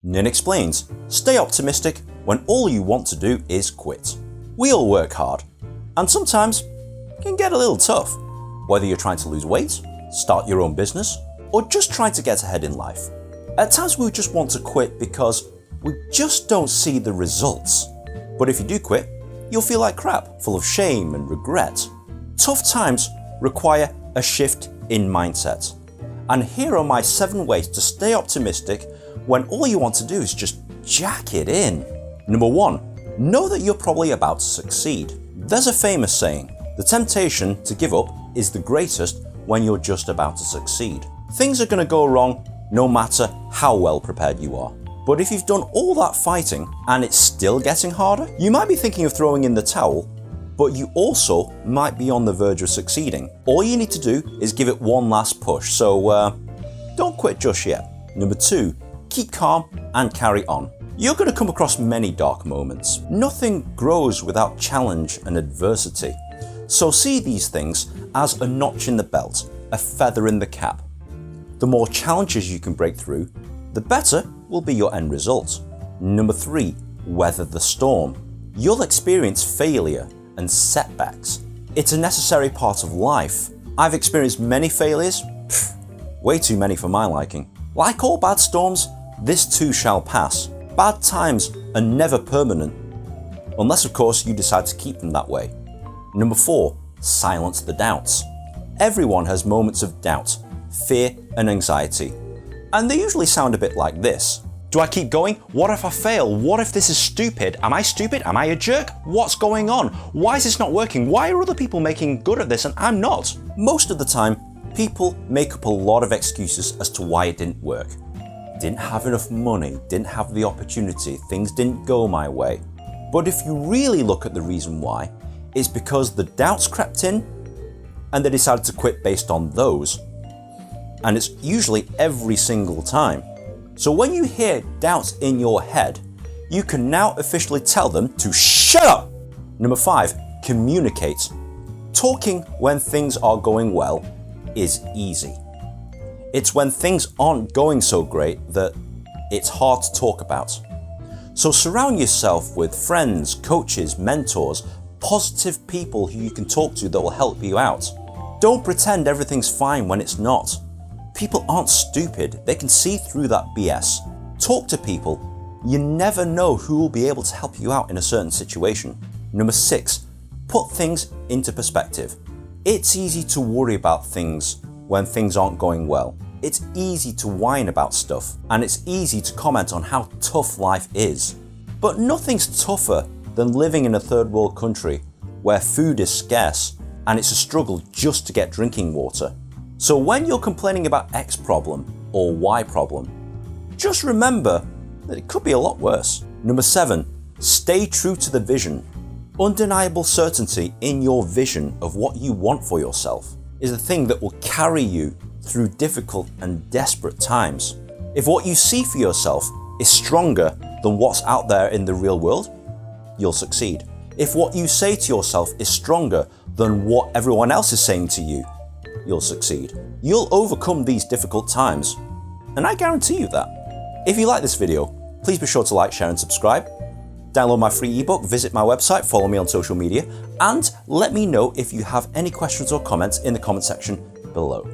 Nin explains, stay optimistic when all you want to do is quit. We all work hard, and sometimes it can get a little tough, whether you're trying to lose weight, start your own business, or just trying to get ahead in life. At times we just want to quit because we just don't see the results. But if you do quit, you'll feel like crap, full of shame and regret. Tough times require a shift in mindset. And here are my 7 ways to stay optimistic when all you want to do is just jack it in. Number 1, know that you're probably about to succeed. There's a famous saying, the temptation to give up is the greatest when you're just about to succeed. Things are going to go wrong no matter how well prepared you are. But if you've done all that fighting and it's still getting harder, you might be thinking of throwing in the towel, but you also might be on the verge of succeeding. All you need to do is give it one last push, so don't quit just yet. Number 2, keep calm and carry on. You're going to come across many dark moments. Nothing grows without challenge and adversity. So see these things as a notch in the belt, a feather in the cap. The more challenges you can break through, the better will be your end result. Number 3, weather the storm. You'll experience failure and setbacks. It's a necessary part of life. I've experienced many failures, way too many for my liking. Like all bad storms, this too shall pass. Bad times are never permanent, unless of course you decide to keep them that way. Number 4, silence the doubts. Everyone has moments of doubt, fear and anxiety, and they usually sound a bit like this. Do I keep going? What if I fail? What if this is stupid? Am I stupid? Am I a jerk? What's going on? Why is this not working? Why are other people making good at this and I'm not? Most of the time, people make up a lot of excuses as to why it didn't work. Didn't have enough money, didn't have the opportunity, things didn't go my way. But if you really look at the reason why, it's because the doubts crept in and they decided to quit based on those. And it's usually every single time. So when you hear doubts in your head, you can now officially tell them to shut up. Number 5, communicate. Talking when things are going well is easy. It's when things aren't going so great that it's hard to talk about. So surround yourself with friends, coaches, mentors, positive people who you can talk to that will help you out. Don't pretend everything's fine when it's not. People aren't stupid, they can see through that BS. Talk to people. You never know who will be able to help you out in a certain situation. Number 6, put things into perspective. It's easy to worry about things when things aren't going well. It's easy to whine about stuff, and it's easy to comment on how tough life is. But nothing's tougher than living in a third world country where food is scarce and it's a struggle just to get drinking water. So when you're complaining about X problem or Y problem, just remember that it could be a lot worse. Number 7, stay true to the vision. Undeniable certainty in your vision of what you want for yourself is the thing that will carry you through difficult and desperate times. If what you see for yourself is stronger than what's out there in the real world, you'll succeed. If what you say to yourself is stronger than what everyone else is saying to you, you'll succeed. You'll overcome these difficult times, and I guarantee you that. If you like this video, please be sure to like, share and subscribe. Download my free ebook, visit my website, follow me on social media, and let me know if you have any questions or comments in the comment section below.